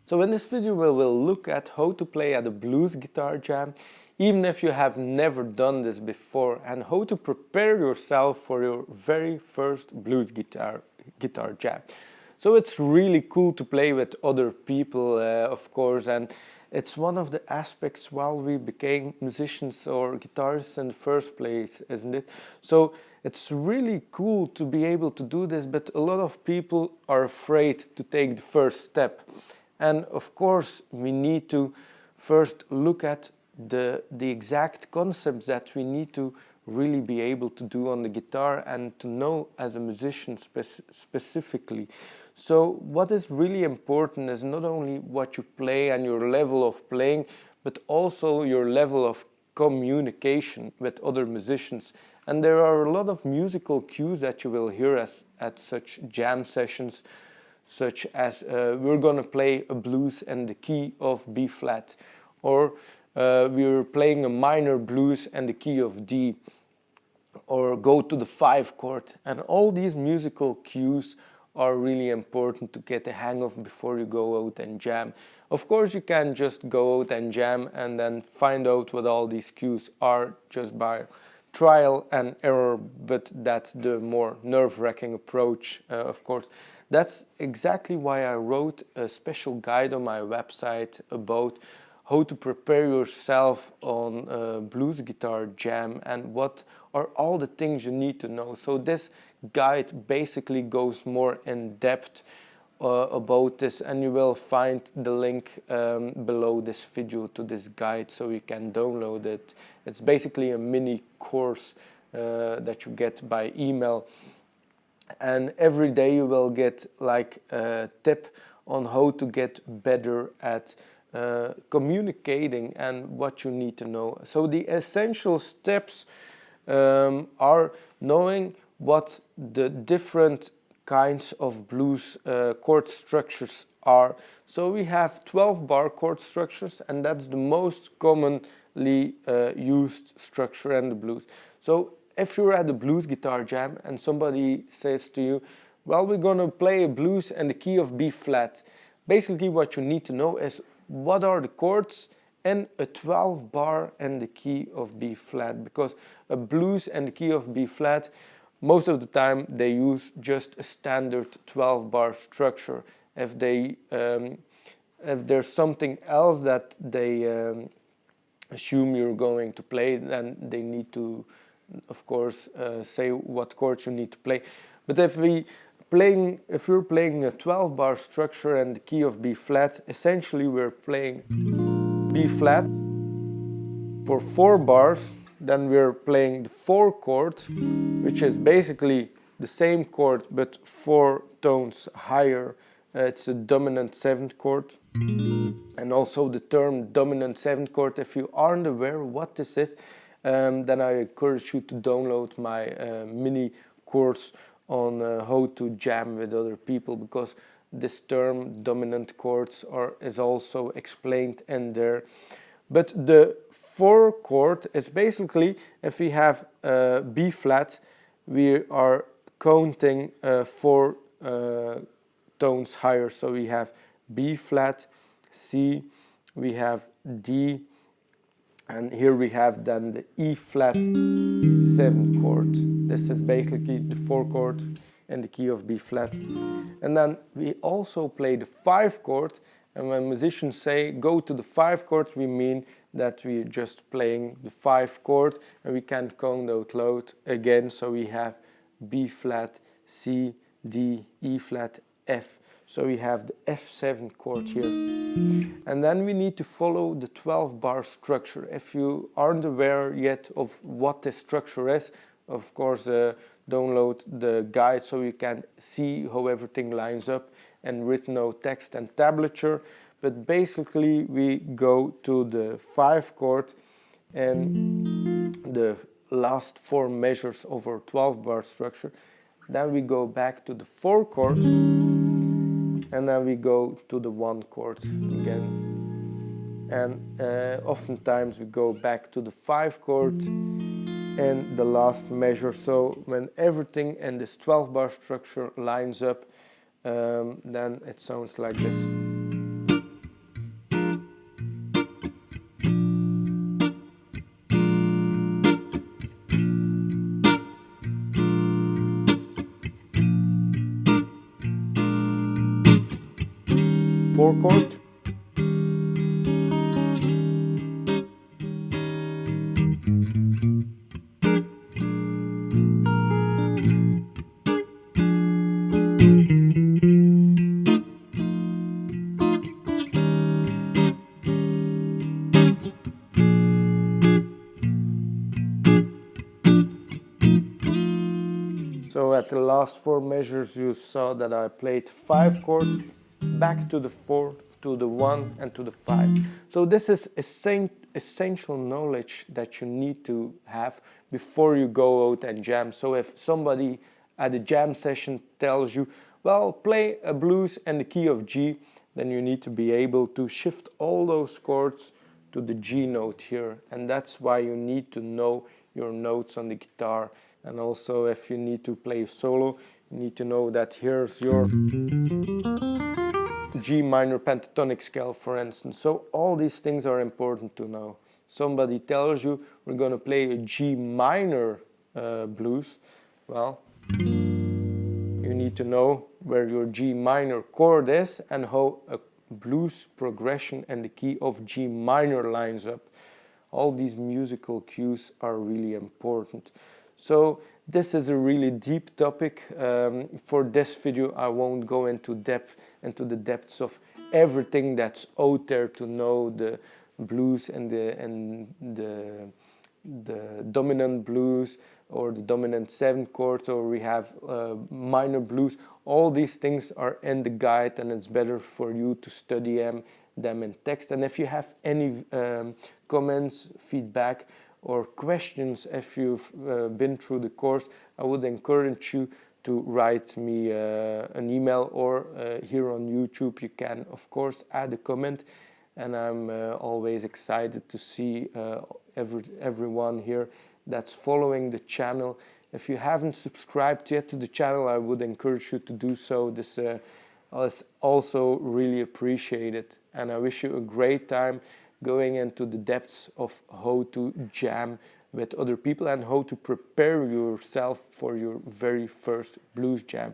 So in this video we will look at how to play at a blues guitar jam, even if you have never done this before, and how to prepare yourself for your very first blues guitar jam. So it's really cool to play with other people, of course, and it's one of the aspects why we became musicians or guitarists in the first place, isn't it? So it's really cool to be able to do this, but a lot of people are afraid to take the first step. And of course, we need to first look at the exact concepts that we need to really be able to do on the guitar and to know as a musician specifically. So what is really important is not only what you play and your level of playing, but also your level of communication with other musicians. And there are a lot of musical cues that you will hear at such jam sessions, such as we're gonna play a blues in the key of B flat, or we're playing a minor blues in the key of D, or go to the 5 chord. And all these musical cues are really important to get the hang of before you go out and jam. Of course, you can just go out and jam and then find out what all these cues are just by trial and error, but that's the more nerve-wracking approach, of course. That's exactly why I wrote a special guide on my website about how to prepare yourself on a blues guitar jam and what are all the things you need to know. So this guide basically goes more in depth about this, and you will find the link below this video to this guide so you can download it. It's basically a mini course that you get by email. And every day you will get like a tip on how to get better at communicating and what you need to know. So the essential steps are knowing what the different kinds of blues chord structures are. So we have 12-bar chord structures, and that's the most commonly used structure in the blues. So if you're at a blues guitar jam and somebody says to you, well, we're gonna play a blues in the key of B flat, basically what you need to know is what are the chords in a 12-bar in the key of B flat, because a blues in the key of B flat, most of the time they use just a standard 12-bar structure. If there's something else that they assume you're going to play, then they need to, of course, say what chords you need to play. But if you're playing a 12-bar structure in the key of B flat, essentially we're playing B flat for 4 bars, then we're playing the 4 chord, which is basically the same chord but 4 tones higher. It's a dominant 7th chord. And also the term dominant 7th chord, if you aren't aware what this is, then I encourage you to download my mini course on how to jam with other people, because this term dominant chords is also explained in there. But the 4 chord is basically, if we have B flat, we are counting 4 tones higher. So we have B flat, C, we have D, and here we have then the E flat 7th chord. This is basically the 4 chord in the key of B flat. And then we also play the 5 chord, and when musicians say go to the 5 chord, we mean that we're just playing the 5 chord, and we can count out loud again. So we have B flat, C, D, E flat, F. So we have the F7 chord here. And then we need to follow the 12-bar structure. If you aren't aware yet of what this structure is, of course, download the guide so you can see how everything lines up and written out text and tablature. But basically we go to the 5 chord, and the last 4 measures of our 12-bar structure. Then we go back to the 4 chord, and then we go to the 1 chord again. And oftentimes we go back to the 5 chord in the last measure. So when everything in this 12-bar structure lines up, then it sounds like this. 4 chord. So at the last 4 measures you saw that I played 5 chords, back to the 4, to the 1 and to the 5. So this is essential knowledge that you need to have before you go out and jam. So if somebody at a jam session tells you, well, play a blues and the key of G, then you need to be able to shift all those chords to the G note here. And that's why you need to know your notes on the guitar. And also if you need to play solo, you need to know that here's your G minor pentatonic scale, for instance. So all these things are important to know. Somebody tells you we're going to play a G minor blues. Well, you need to know where your G minor chord is and how a blues progression and the key of G minor lines up. All these musical cues are really important. So this is a really deep topic. For this video I won't go into the depths of everything that's out there to know the blues and the dominant blues or the dominant 7 chords, or we have minor blues. All these things are in the guide, and it's better for you to study them in text. And if you have any comments, feedback or questions, if you've been through the course, I would encourage you to write me an email, or here on YouTube you can of course add a comment. And I'm always excited to see everyone here that's following the channel. If you haven't subscribed yet to the channel, I would encourage you to do so. This is also really appreciated, and I wish you a great time going into the depths of how to jam with other people and how to prepare yourself for your very first blues jam.